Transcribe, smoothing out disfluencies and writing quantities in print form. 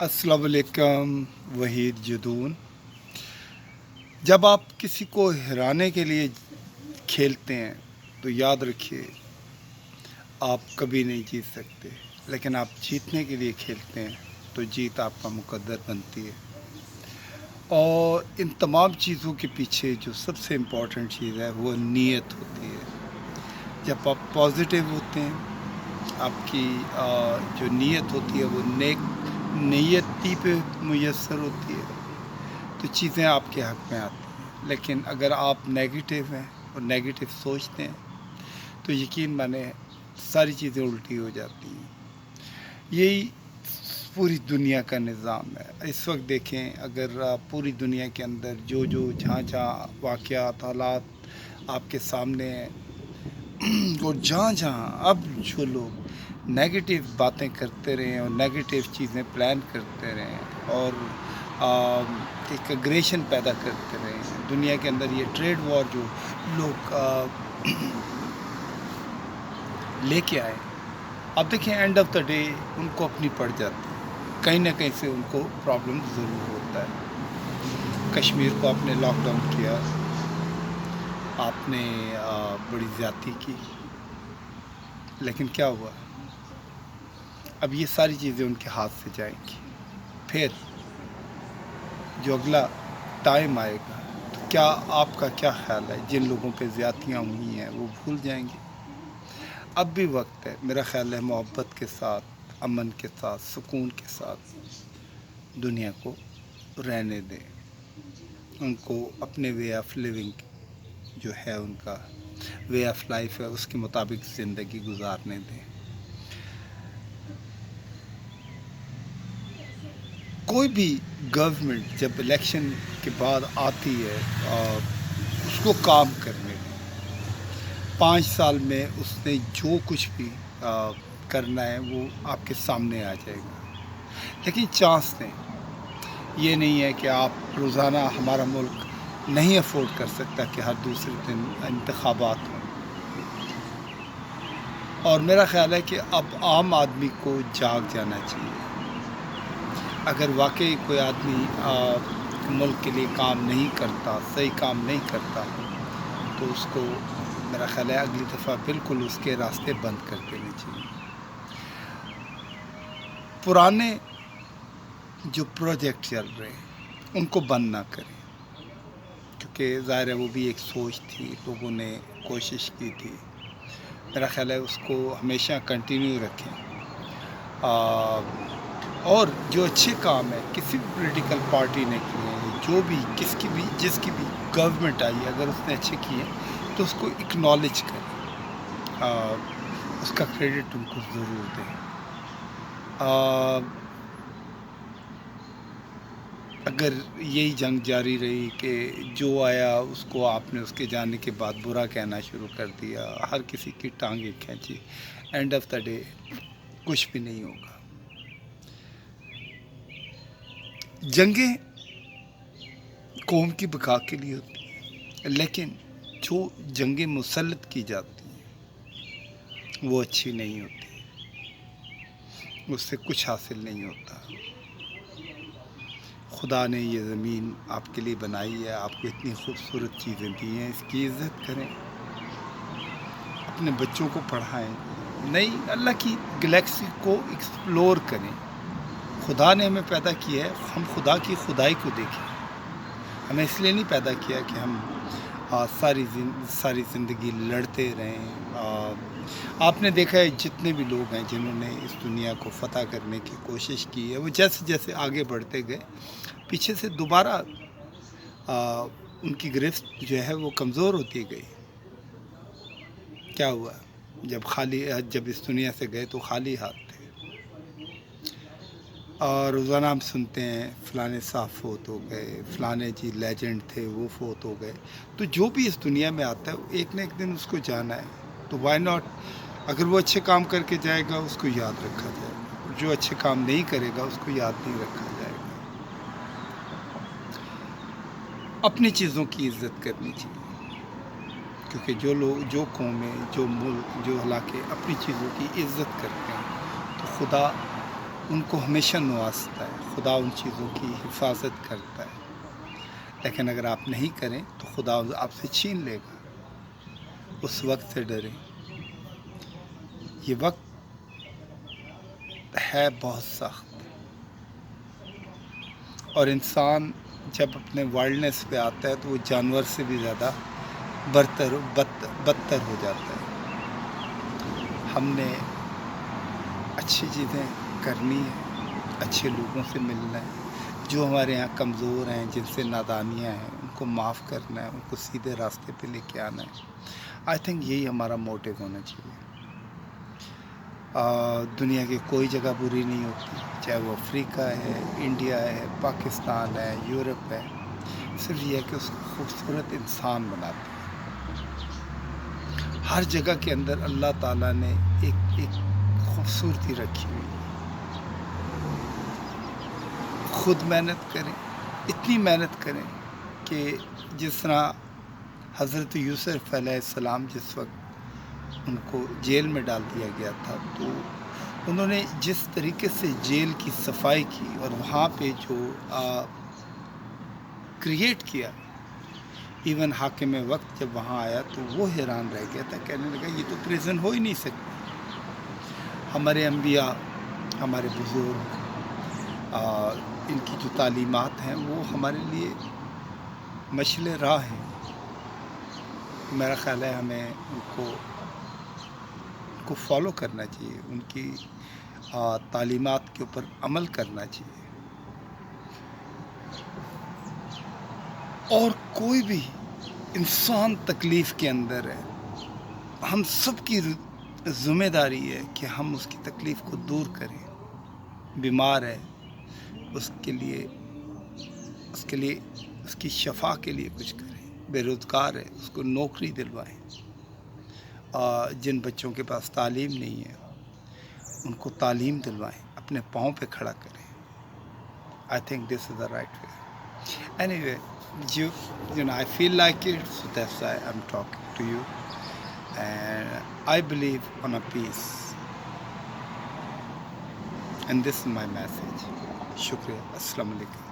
अस्सलाम वालेकुम। वहीद जदून। जब आप किसी को हराने के लिए खेलते हैं तो याद रखिए आप कभी नहीं जीत सकते, लेकिन आप जीतने के लिए खेलते हैं तो जीत आपका मुकद्दर बनती है। और इन तमाम चीज़ों के पीछे जो सबसे इम्पॉर्टेंट चीज़ है वो नीयत होती है। जब आप पॉजिटिव होते हैं, आपकी जो नीयत होती है वो नेक नीयती पे मुयस्सर होती है, तो चीज़ें आपके हक़ में आती हैं। लेकिन अगर आप नेगेटिव हैं और नेगेटिव सोचते हैं तो यकीन माने सारी चीज़ें उल्टी हो जाती हैं। यही पूरी दुनिया का निज़ाम है। इस वक्त देखें, अगर पूरी दुनिया के अंदर जो जहाँ जहाँ वाक़यात हालात आपके सामने हैं और जहाँ जहाँ अब जो लोग नेगेटिव बातें करते रहें और नेगेटिव चीज़ें प्लान करते रहें और एक एग्रेशन पैदा करते रहें दुनिया के अंदर, ये ट्रेड वॉर जो लोग लेके आए, अब देखें एंड ऑफ द डे उनको अपनी पड़ जाती है। कहीं ना कहीं से उनको प्रॉब्लम ज़रूर होता है। कश्मीर को आपने लॉकडाउन किया, आपने बड़ी ज़्यादती की, लेकिन क्या हुआ? अब ये सारी चीज़ें उनके हाथ से जाएंगी। फिर जो अगला टाइम आएगा तो क्या आपका क्या ख्याल है, जिन लोगों पे ज़्यादतियाँ हुई हैं वो भूल जाएंगे? अब भी वक्त है, मेरा ख्याल है मोहब्बत के साथ, अमन के साथ, सुकून के साथ दुनिया को रहने दें। उनको अपने वे ऑफ लिविंग जो है, उनका वे ऑफ लाइफ है, उसके मुताबिक ज़िंदगी गुजारने दें। कोई भी गवर्नमेंट जब इलेक्शन के बाद आती है उसको काम करने दें। 5 साल में उसने जो कुछ भी करना है वो आपके सामने आ जाएगा। लेकिन चांस दें। ये नहीं है कि आप रोज़ाना, हमारा मुल्क नहीं अफोर्ड कर सकता कि हर दूसरे दिन इंतखाबात हों। और मेरा ख्याल है कि अब आम आदमी को जाग जाना चाहिए। अगर वाकई कोई आदमी मुल्क के लिए काम नहीं करता, सही काम नहीं करता, तो उसको मेरा ख्याल है अगली दफ़ा बिल्कुल उसके रास्ते बंद कर देने चाहिए। पुराने जो प्रोजेक्ट चल रहे हैं उनको बंद ना करें, क्योंकि ज़ाहिर है वो भी एक सोच थी, लोगों ने कोशिश की थी। मेरा ख्याल है उसको हमेशा कंटिन्यू रखें। और जो अच्छे काम है किसी भी पॉलिटिकल पार्टी ने किए हैं, जो भी जिसकी भी गवर्नमेंट आई है, अगर उसने अच्छे किए तो उसको एक्नॉलेज करें, उसका क्रेडिट उनको ज़रूर दें। अगर यही जंग जारी रही कि जो आया उसको आपने उसके जाने के बाद बुरा कहना शुरू कर दिया, हर किसी की टांगें खींची, एंड ऑफ द डे कुछ भी नहीं होगा। जंगें कौम की बका के लिए होती हैं, लेकिन जो जंगें मुसल्लत की जाती हैं वो अच्छी नहीं होती, उससे कुछ हासिल नहीं होता। खुदा ने ये ज़मीन आपके लिए बनाई है, आपको इतनी खूबसूरत चीज़ें दी हैं, इसकी इज़्ज़त करें, अपने बच्चों को पढ़ाएं, नई अल्लाह की गैलेक्सी को एक्सप्लोर करें। खुदा ने हमें पैदा किया है, हम खुदा की खुदाई को देखें। हमें इसलिए नहीं पैदा किया कि हम सारी ज़िंदगी लड़ते रहें। आपने देखा है जितने भी लोग हैं जिन्होंने इस दुनिया को फ़तह करने की कोशिश की है, वो जैसे जैसे आगे बढ़ते गए, पीछे से दोबारा उनकी गिरफ्त जो है वो कमज़ोर होती गई। क्या हुआ? जब इस दुनिया से गए तो खाली हाथ थे। और रोज़ाना हम सुनते हैं फ़लाने साहब फोत हो गए, फ़लाने जी लेजेंड थे वो फोत हो गए। तो जो भी इस दुनिया में आता है एक न एक दिन उसको जाना है, तो वाई नॉट, अगर वो अच्छे काम करके जाएगा उसको याद रखा जाएगा, जो अच्छे काम नहीं करेगा उसको याद नहीं रखा जाएगा। अपनी चीज़ों की इज़्ज़त करनी चाहिए, क्योंकि जो लोग, जो कौमें, जो मुल्क, जो इलाके अपनी चीज़ों की इज़्ज़त करते हैं तो खुदा ان کو ہمیشہ نوازتا ہے، خدا ان چیزوں کی حفاظت کرتا ہے، لیکن اگر آپ نہیں کریں تو خدا آپ سے چھین لے گا۔ اس وقت سے ڈریں۔ یہ وقت ہے بہت سخت، اور انسان جب اپنے وائلڈنس پہ آتا ہے تو وہ جانور سے بھی زیادہ بدتر ہو جاتا ہے۔ ہم نے اچھی چیزیں کرنی ہیں، اچھے لوگوں سے ملنا ہے، جو ہمارے یہاں کمزور ہیں، جن سے نادانیاں ہیں، ان کو معاف کرنا ہے، ان کو سیدھے راستے پہ لے کے آنا ہے۔ آئی تھنک یہی ہمارا موٹیو ہونا چاہیے۔ دنیا کی کوئی جگہ بری نہیں ہوتی، چاہے وہ افریقہ ہے، انڈیا ہے، پاکستان ہے، یورپ ہے، صرف یہ ہے کہ اس کو خوبصورت انسان بناتے ہیں۔ ہر جگہ کے اندر اللہ تعالیٰ نے ایک خوبصورتی رکھی ہوئی ہے۔ خود محنت کریں، اتنی محنت کریں کہ جس طرح حضرت یوسف علیہ السلام جس وقت ان کو جیل میں ڈال دیا گیا تھا، تو انہوں نے جس طریقے سے جیل کی صفائی کی اور وہاں پہ جو کریٹ کیا، ایون حاکم وقت جب وہاں آیا تو وہ حیران رہ گیا تھا، کہنے لگا یہ تو پریزن ہو ہی نہیں سکتی۔ ہمارے انبیاء، ہمارے بزرگ، ان کی جو تعلیمات ہیں وہ ہمارے لیے مشعل راہ ہیں۔ میرا خیال ہے ہمیں ان کو فالو کرنا چاہیے، ان کی تعلیمات کے اوپر عمل کرنا چاہیے۔ اور کوئی بھی انسان تکلیف کے اندر ہے، ہم سب کی ذمہ داری ہے کہ ہم اس کی تکلیف کو دور کریں۔ بیمار ہے، اس کی شفا کے لیے کچھ کریں۔ بے روزگار ہے، اس کو نوکری دلوائیں۔ جن بچوں کے پاس تعلیم نہیں ہے ان کو تعلیم دلوائیں، اپنے پاؤں پہ کھڑا کریں۔ I think this is the right way. Any way, I feel like it, so that's why I'm talking to you. And I believe on a peace. And this is my message. Shukriya. Assalamu alaikum.